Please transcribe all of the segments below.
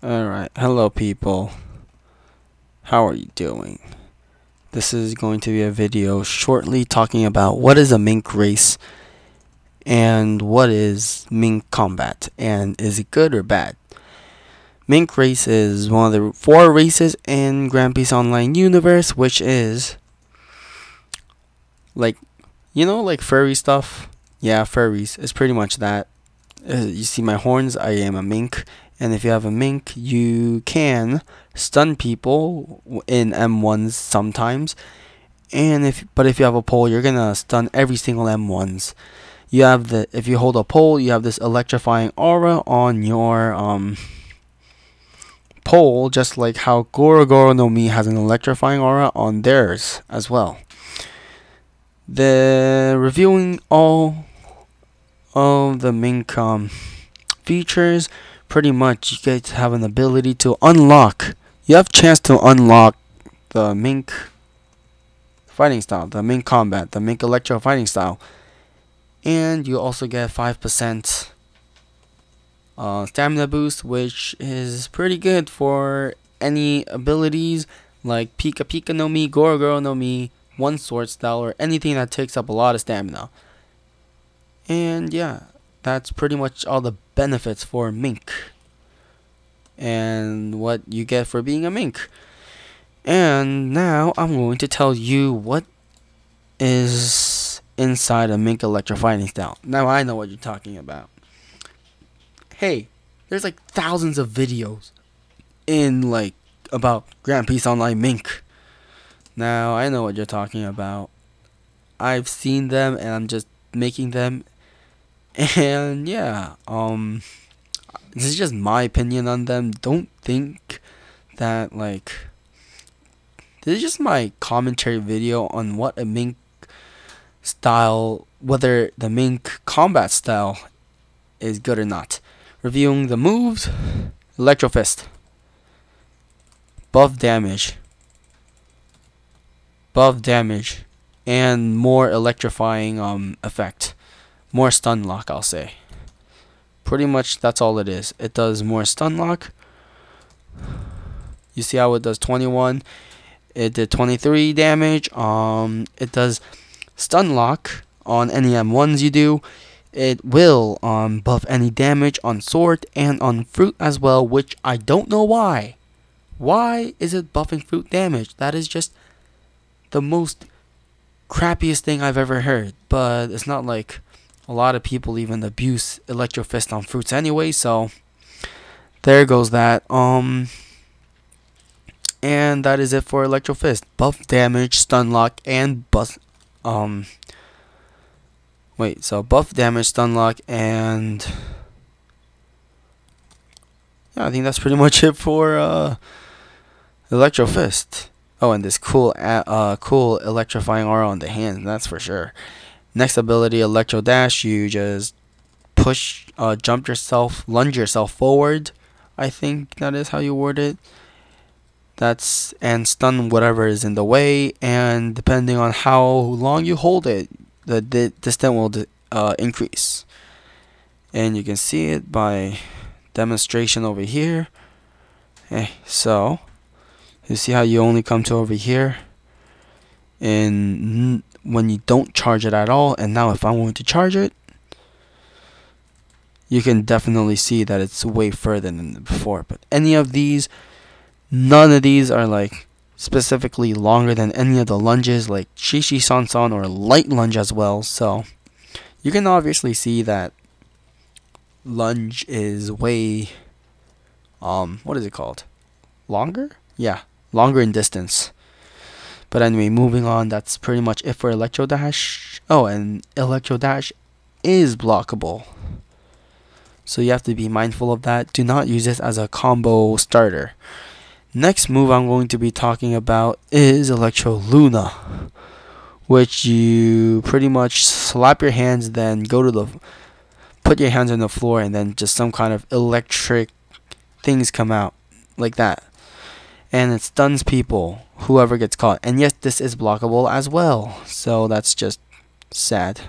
Alright, hello people. How are you doing? This is going to be a video shortly talking about what is a Mink race and what is Mink combat and is it good or bad. Mink race is one of the 4 races in Grand Peace Online universe, which is like, like furry stuff. Yeah, furries. It's pretty much that. You see my horns, I am a mink, and if you have a mink, you can stun people in M1s sometimes. And if you have a pole, you're gonna stun every single M1s. If you hold a pole, you have this electrifying aura on your pole, just like how Goro no Mi has an electrifying aura on theirs as well. The reviewing all of the Mink features, pretty much you get to have an ability to unlock. You have chance to unlock the Mink fighting style, the Mink combat, the Mink electro fighting style, and you also get 5% stamina boost, which is pretty good for any abilities like Pika Pika no Mi, Goro no Mi, One Sword style, or anything that takes up a lot of stamina. And yeah, that's pretty much all the benefits for Mink and what you get for being a Mink. And now I'm going to tell you what is inside a Mink electro fighting style. Now I know what you're talking about. Hey, there's like thousands of videos in about Grand Peace Online Mink. Now I know what you're talking about. I've seen them and I'm just making them. And yeah, this is just my opinion on them. Don't think that this is just my commentary video on what a Mink style, whether the Mink combat style is good or not. Reviewing the moves: Electro Fist, buff damage, and more electrifying effect. More stun lock, I'll say. Pretty much that's all it is. It does more stun lock. You see how it does 21. It did 23 damage. It does stun lock on any M1s you do. It will buff any damage on sword and on fruit as well, which I don't know why. Why is it buffing fruit damage? That is just the most crappiest thing I've ever heard. But it's not like a lot of people even abuse Electro Fist on fruits anyway, so there goes that. And that is it for Electro Fist. Buff damage, stun lock, and buff damage, stun lock, and yeah, I think that's pretty much it for Electro Fist. Oh, and this cool electrifying aura on the hand, that's for sure. Next ability, Electro Dash. You just push, lunge yourself forward. I think that is how you word it. And stun whatever is in the way. And depending on how long you hold it, the distance will increase. And you can see it by demonstration over here. So you see how you only come to over here, and when you don't charge it at all. And now if I'm going to charge it, you can definitely see that it's way further than before. But none of these are specifically longer than any of the lunges, like Shishi Sansan or light lunge as well. So you can obviously see that lunge is way what is it called? Longer? Yeah, longer in distance. But anyway, moving on, that's pretty much it for Electro Dash. Oh, and Electro Dash is blockable, so you have to be mindful of that. Do not use this as a combo starter. Next move I'm going to be talking about is Electroluna, which you pretty much slap your hands, then put your hands on the floor, and then just some kind of electric things come out like that. And it stuns people, whoever gets caught. And yes, this is blockable as well, so that's just sad.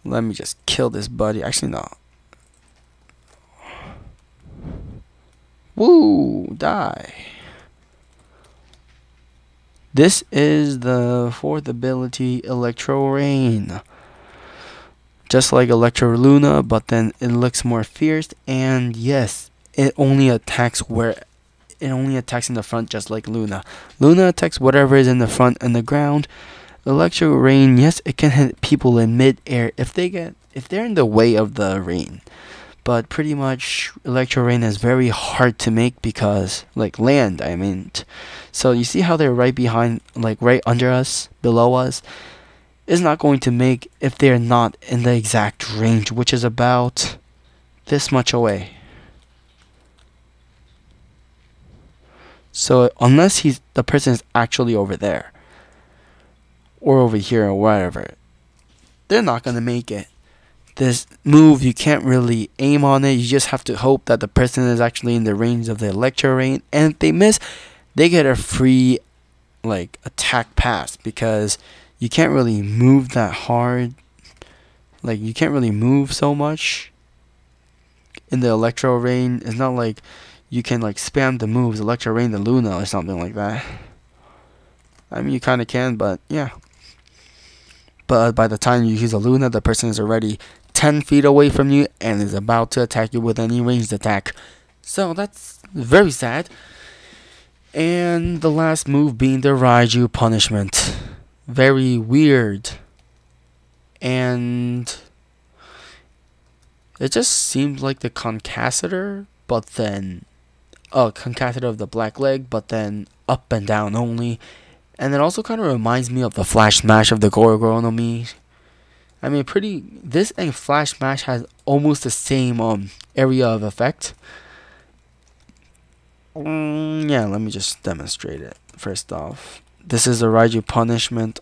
Let me just kill this buddy. Actually, no. Woo! Die. This is the fourth ability, Electro Rain. Just like Electroluna, but then it looks more fierce, and yes, it only attacks in the front, just like Luna. Luna attacks whatever is in the front and the ground. Electro Rain, yes, it can hit people in mid-air if they're in the way of the rain. But pretty much Electro Rain is very hard to make because, like, land, I mean. So you see how they're right behind, like right under us, below us? Is not going to make if they're not in the exact range, which is about this much away. So unless the person is actually over there or over here or wherever, they're not gonna make it. This move, you can't really aim on it. You just have to hope that the person is actually in the range of the Electro Rain, and if they miss, they get a free like attack pass, because you can't really move that hard. Like, you can't really move so much in the Electro Rain. It's not like you can like spam the moves, Electro Rain the Luna or something like that. I mean, you kind of can, but yeah. But by the time you use a Luna, the person is already 10 feet away from you and is about to attack you with any ranged attack. So that's very sad. And the last move being the Raiju punishment. Very weird. And it just seemed like the concassiter, but then concassiter of the black leg, but then up and down only. And it also kind of reminds me of the Flash Smash of the Gorogoro no Mi. I mean, this and Flash Smash has almost the same area of effect. Yeah, let me just demonstrate it. First off, this is the Raiju punishment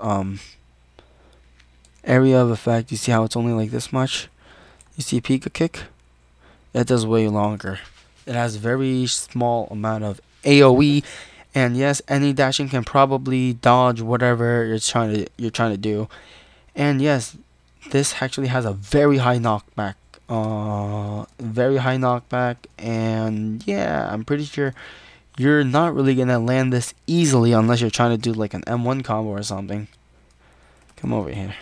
area of effect. You see how it's only like this much? You see Pika Kick? It does way longer. It has very small amount of AoE, and yes, any dashing can probably dodge whatever you're trying to do. And yes, this actually has a very high knockback. And yeah, I'm pretty sure you're not really gonna land this easily unless you're trying to do like an M1 combo or something. Come over here.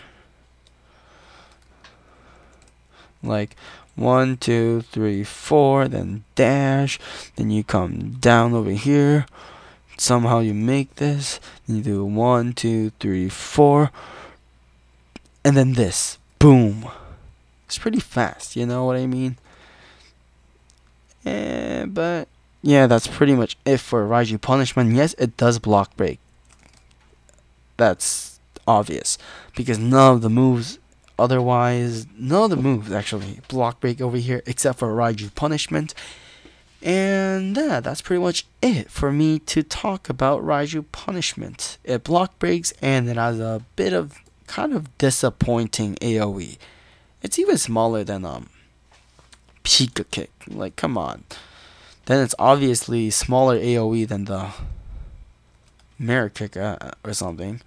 Like 1, 2, 3, 4, then dash, then you come down over here. Somehow you make this, then you do 1, 2, 3, 4, and then this. Boom. It's pretty fast, you know what I mean? But yeah, that's pretty much it for Raiju punishment. Yes, it does block break. That's obvious, because none of the moves actually block break over here except for Raiju punishment. And yeah, that's pretty much it for me to talk about Raiju punishment. It block breaks and it has a bit of kind of disappointing AoE. It's even smaller than Pika Kick. Like, come on. Then it's obviously smaller AoE than the Mirror Kick or something.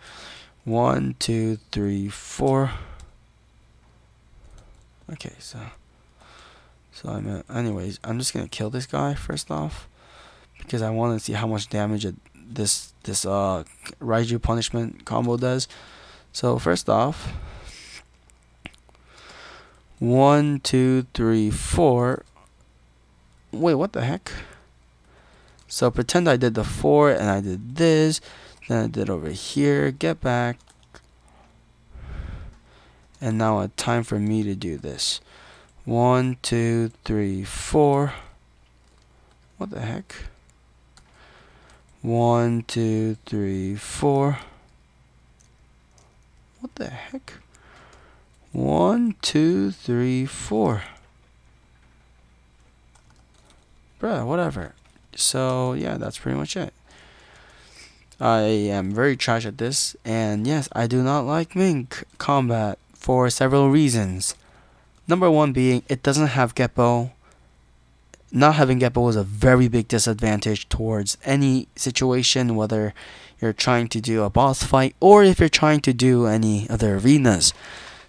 1, 2, 3, 4. Okay, so anyways, I'm just gonna kill this guy first off, because I want to see how much damage this Raiju punishment combo does. So first off, 1, 2, 3, 4. Wait, what the heck? So pretend I did the 4 and I did this, then I did over here, get back, and now it's time for me to do this. 1, 2, 3, 4. What the heck? 1, 2, 3, 4. What the heck? 1, 2, 3, 4. Bruh, whatever. So yeah, that's pretty much it. I am very trash at this, and yes, I do not like Mink combat for several reasons. Number one being, it doesn't have Geppo. Not having Geppo is a very big disadvantage towards any situation, whether you're trying to do a boss fight or if you're trying to do any other arenas.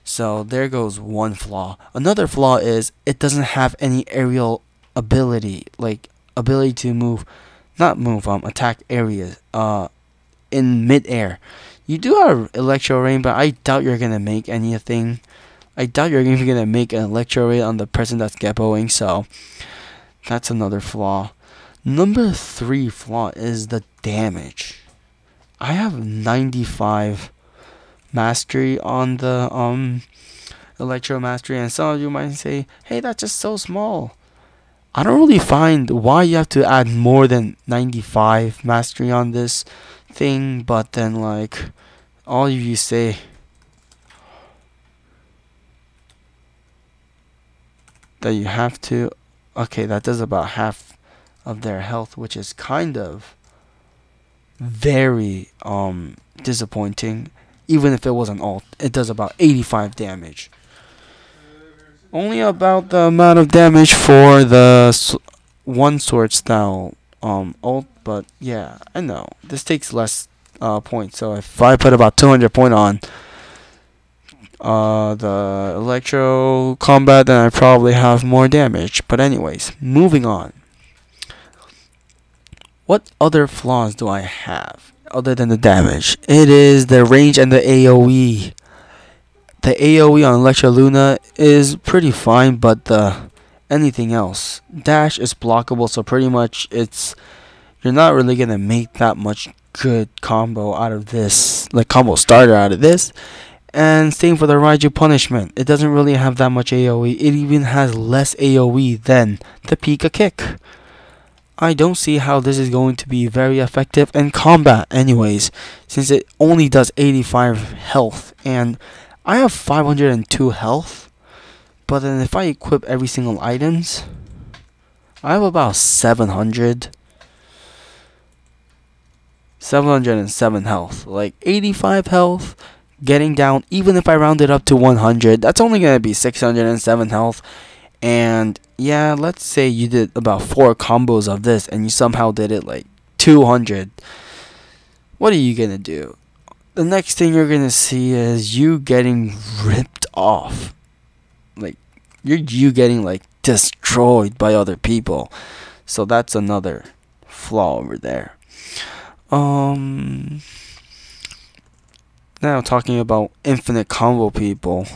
So there goes one flaw. Another flaw is it doesn't have any aerial ability, like ability to attack areas in mid-air. You do have Electro Rain, but I doubt you're gonna make anything. I doubt you're even gonna make an Electro Rain on the person that's Geppoing, so that's another flaw. Number 3 flaw is the damage. I have 95 mastery on the Electro Mastery, and some of you might say, hey, that's just so small. I don't really find why you have to add more than 95 mastery on this thing, but then like all of you say that you have to. Okay, that does about half of their health, which is kind of very disappointing. Even if it was an ult, it does about 85 damage. Only about the amount of damage for the one sword style ult, but yeah, I know this takes less points. So if I put about 200 point on the Electro combat, then I probably have more damage. But anyways, moving on. What other flaws do I have other than the damage? It is the range and the AoE. The AoE on Electroluna is pretty fine, but the anything else, dash is blockable, so pretty much you're not really gonna make that much good combo out of this, like combo starter out of this. And same for the Raiju punishment. It doesn't really have that much AoE. It even has less AoE than the Pika kick. I don't see how this is going to be very effective in combat anyways, since it only does 85 health, and I have 502 health, but then if I equip every single items, I have about 707 health. Like 85 health, getting down, even if I round it up to 100, that's only going to be 607 health. And yeah, let's say you did about 4 combos of this and you somehow did it like 200. What are you going to do? The next thing you're going to see is you getting ripped off. Like, you getting like destroyed by other people. So that's another flaw over there. Now talking about infinite combo people.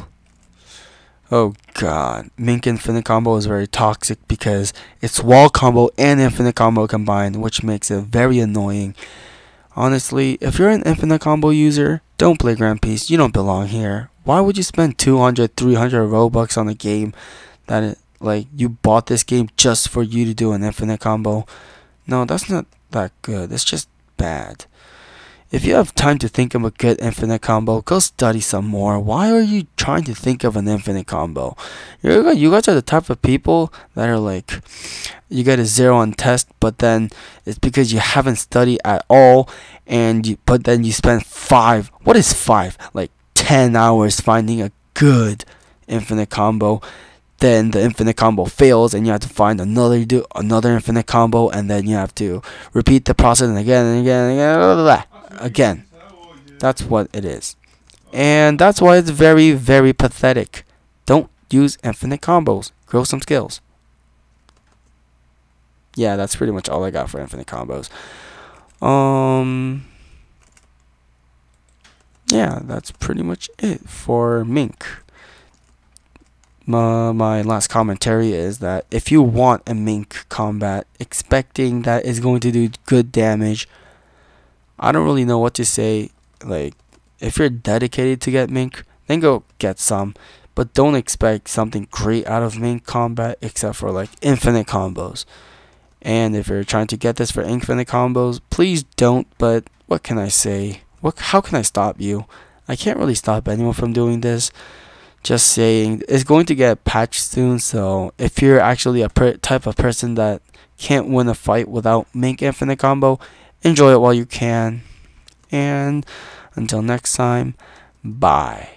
Oh god, Mink infinite combo is very toxic because it's wall combo and infinite combo combined, which makes it very annoying. Honestly, if you're an infinite combo user, don't play Grand Peace. You don't belong here. Why would you spend 200, 300 Robux on a game that you bought this game just for you to do an infinite combo? No, that's not that good. It's just bad. If you have time to think of a good infinite combo, go study some more. Why are you trying to think of an infinite combo? You guys are the type of people that are like, you get a 0 on test, but then it's because you haven't studied at all, but then you spend 5, what is 5? Like 10 hours finding a good infinite combo. Then the infinite combo fails and you have to find another infinite combo, and then you have to repeat the process and again and again and again. Blah, blah, blah. Again, that's what it is, and that's why it's very, very pathetic. Don't use infinite combos. Grow some skills. Yeah, that's pretty much all I got for infinite combos. Yeah, that's pretty much it for Mink. My last commentary is that if you want a Mink combat expecting that it's going to do good damage, I don't really know what to say. Like, if you're dedicated to get Mink, then go get some, but don't expect something great out of Mink combat except for like infinite combos. And if you're trying to get this for infinite combos, please don't. But what can I say? How can I stop you? I can't really stop anyone from doing this. Just saying, it's going to get patched soon. So if you're actually a type of person that can't win a fight without Mink infinite combo, enjoy it while you can. And until next time, bye.